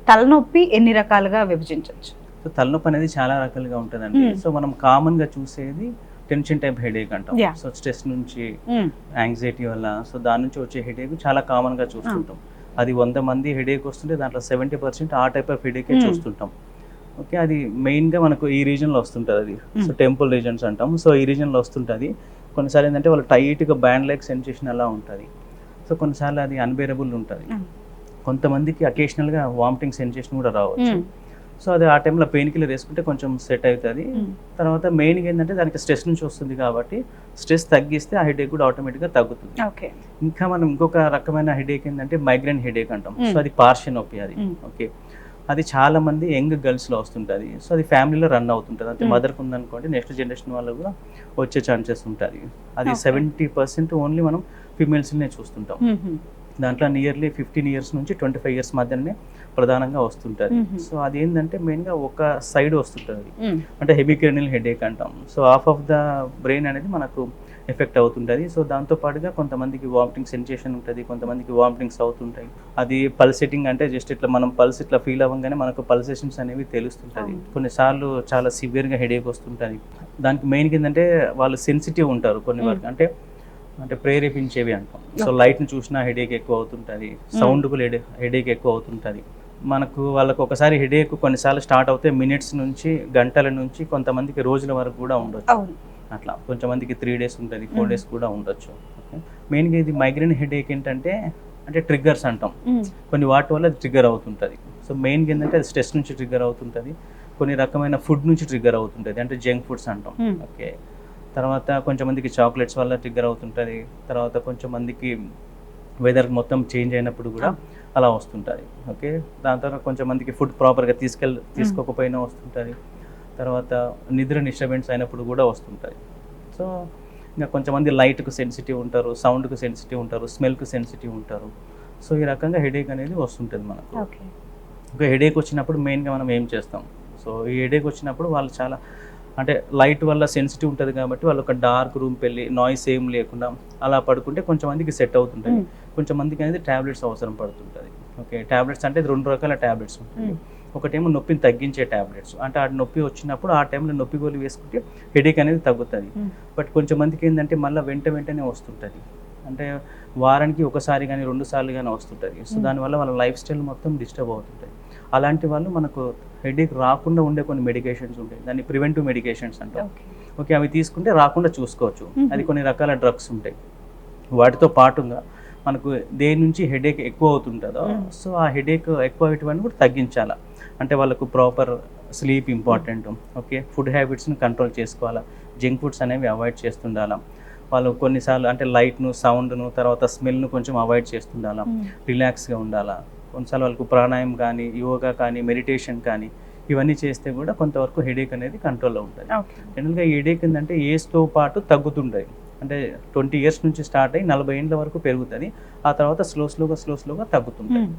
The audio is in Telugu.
తలనొప్పి ఎన్ని రకాలుగా విభజించవచ్చు? సో తలనొప్పి అనేది చాలా రకాలుగా ఉంటుందండి. సో మనం కామన్గా చూసేది టెన్షన్ టైప్ హెడేక్ అంటాం. సో స్ట్రెస్ నుంచి, యాంగ్జైటీ వల్ల, సో దాని నుంచి వచ్చే హెడేక్ చాలా కామన్గా చూస్తుంటాం. అది 100 మంది హెడేక్ వస్తుంటే దాంట్లో 70% ఆ టైప్ ఆఫ్ హెడేకే చూస్తుంటాం. ఓకే, అది మెయిన్గా మనకు ఈ రీజన్లో వస్తుంటుంది. అది సో టెంపుల్ రీజన్స్ అంటాం. సో ఈ రీజన్లో వస్తుంటుంది. కొన్నిసార్లు ఏంటంటే వాళ్ళు టైట్గా బ్యాండ్ లైక్ సెన్సేషన్ అలా ఉంటుంది. సో కొన్నిసార్లు అది అన్బేరబుల్ ఉంటుంది. కొంతమందికి అకేషనల్గా వామిటింగ్ సెన్సేషన్ కూడా రావచ్చు. సో అది ఆ టైంలో పెయిన్ కిల్లర్ వేసుకుంటే కొంచెం సెట్ అవుతుంది. తర్వాత మెయిన్గా ఏంటంటే దానికి స్ట్రెస్ నుంచి వస్తుంది కాబట్టి స్ట్రెస్ తగ్గిస్తే ఆ హెడేక్ కూడా ఆటోమేటిక్గా తగ్గుతుంది. ఇంకా మనం ఇంకొక రకమైన హెడేక్ ఏంటంటే మైగ్రేన్ హెడేక్ అంటాం. సో అది పార్షియల్ నొప్పి. అది ఓకే, అది చాలా మంది యంగ్ గర్ల్స్లో వస్తుంటుంది. సో అది ఫ్యామిలీలో రన్ అవుతుంటుంది. అంటే మదర్కి ఉందనుకోండి, నెక్స్ట్ జనరేషన్ వాళ్ళు కూడా వచ్చే ఛాన్సెస్ ఉంటుంది. అది 70% ఓన్లీ మనం ఫీమేల్స్నే చూస్తుంటాం. దాంట్లో నియర్లీ 15 years నుంచి 25 years మధ్యనే ప్రధానంగా వస్తుంటుంది. సో అదేంటంటే మెయిన్గా ఒక సైడ్ వస్తుంటుంది, అంటే హెమిక్రేనియల్ హెడేక్ అంటాం. So half of the brain అనేది మనకు ఎఫెక్ట్ అవుతుంటుంది. సో దాంతోపాటుగా కొంతమందికి వామిటింగ్ సెన్సేషన్ ఉంటుంది, కొంతమందికి వామిటింగ్స్ అవుతుంటాయి. అది పల్సేటింగ్ అంటే జస్ట్ ఇట్లా మనం పల్స్ ఇట్లా ఫీల్ అవ్వగానే మనకు పల్సేషన్స్ అనేవి తెలుస్తుంటుంది. కొన్నిసార్లు చాలా సివియర్గా హెడేక్ వస్తుంటుంది. దానికి మెయిన్గా ఏంటంటే వాళ్ళు సెన్సిటివ్ ఉంటారు కొన్ని వరకు, అంటే ప్రేరేపించేవి అంటాం. సో లైట్ని చూసినా హెడేక్ ఎక్కువ అవుతుంటుంది, సౌండ్కు హెడేక్ ఎక్కువ అవుతుంటుంది. మనకు వాళ్ళకు ఒకసారి హెడేక్ కొన్నిసార్లు స్టార్ట్ అవుతే మినిట్స్ నుంచి, గంటల నుంచి, కొంతమందికి రోజుల వరకు కూడా ఉండొచ్చు. అట్లా కొంతమందికి 3 days ఉంటుంది, 4 days కూడా ఉండొచ్చు. మెయిన్గా ఇది మైగ్రేన్ హెడేక్ ఏంటంటే ట్రిగ్గర్స్ అంటాం. కొన్ని వాటి వల్ల ట్రిగ్గర్ అవుతుంటుంది. సో మెయిన్గా ఏంటంటే అది స్ట్రెస్ నుంచి ట్రిగ్గర్ అవుతుంటుంది, కొన్ని రకమైన ఫుడ్ నుంచి ట్రిగ్గర్ అవుతుంటుంది, అంటే జంక్ ఫుడ్స్ అంటాం. ఓకే, తర్వాత కొంచెం మందికి చాక్లెట్స్ వల్ల ట్రిగ్గర్ అవుతుంటుంది. తర్వాత కొంచెం మందికి వెదర్ మొత్తం చేంజ్ అయినప్పుడు కూడా అలా వస్తుంటుంది. ఓకే, దాని తర్వాత కొంచెం మందికి ఫుడ్ ప్రాపర్గా తీసుకోకపోయినా వస్తుంటుంది. తర్వాత నిద్ర డిస్టర్బెన్స్ అయినప్పుడు కూడా వస్తుంటుంది. సో ఇంకా కొంతమంది లైట్కు సెన్సిటివ్ ఉంటారు, సౌండ్కు సెన్సిటివ్ ఉంటారు, స్మెల్కు సెన్సిటివ్ ఉంటారు. సో ఈ రకంగా హెడేక్ అనేది వస్తుంటుంది మనకు. ఒక హెడేక్ వచ్చినప్పుడు మెయిన్గా మనం ఏం చేస్తాం? సో ఈ హెడేక్ వచ్చినప్పుడు వాళ్ళు చాలా లైట్ వల్ల సెన్సిటివ్ ఉంటుంది కాబట్టి వాళ్ళు ఒక డార్క్ రూమ్కి వెళ్ళి నాయిస్ ఏం లేకుండా అలా పడుకుంటే కొంచెం మందికి సెట్ అవుతుంటుంది. కొంచెం మందికి అనేది ట్యాబ్లెట్స్ అవసరం పడుతుంటుంది. ఓకే, ట్యాబ్లెట్స్ అంటే 2 రకాల ట్యాబ్లెట్స్ ఉంటాయి. ఒకటేమో నొప్పిని తగ్గించే ట్యాబ్లెట్స్, అంటే ఆ నొప్పి వచ్చినప్పుడు ఆ టైంలో నొప్పి గోళీ వేసుకుంటే హెడేక్ అనేది తగ్గుతుంది. బట్ కొంచెం మందికి ఏంటంటే మళ్ళీ వెంటనే వస్తుంటుంది, అంటే వారానికి ఒకసారి కానీ 2 సార్లు కానీ వస్తుంటుంది. సో దానివల్ల వాళ్ళ లైఫ్ స్టైల్ మొత్తం డిస్టర్బ్ అవుతుంటుంది. అలాంటి వాళ్ళు మనకు హెడేక్ రాకుండా ఉండే కొన్ని మెడికేషన్స్ ఉంటాయి, దాన్ని ప్రివెంటివ్ మెడికేషన్స్ అంటాం. ఓకే, అవి తీసుకుంటే రాకుండా చూసుకోవచ్చు. అది కొన్ని రకాల డ్రగ్స్ ఉంటాయి. వాటితో పాటుగా మనకు దేని నుంచి హెడేక్ ఎక్కువ అవుతుంటుందో సో ఆ హెడేక్ ఎక్కువ అయ్యేటివన్నీ కూడా తగ్గించాలి. అంటే వాళ్ళకు proper sleep important. Okay, food హ్యాబిట్స్ని కంట్రోల్ చేసుకోవాలా, జంక్ ఫుడ్స్ అనేవి అవాయిడ్ చేస్తుండాలా. వాళ్ళు కొన్నిసార్లు లైట్ను, సౌండ్ను, తర్వాత స్మెల్ను కొంచెం అవాయిడ్ చేస్తుండాలా, రిలాక్స్గా ఉండాలా. కొన్నిసార్లు వాళ్ళకు ప్రాణాయామం కానీ, యోగా కానీ, మెడిటేషన్ కానీ ఇవన్నీ చేస్తే కూడా కొంతవరకు హెడేక్ అనేది కంట్రోల్లో ఉంటుంది. జనరల్గా ఈ హెడేక్ ఏంటంటే ఏజ్తో పాటు తగ్గుతుంటాయి. అంటే 20 years నుంచి స్టార్ట్ అయ్యి 40 ఏళ్ళ వరకు పెరుగుతుంది. ఆ తర్వాత స్లోగా తగ్గుతుంటుంది.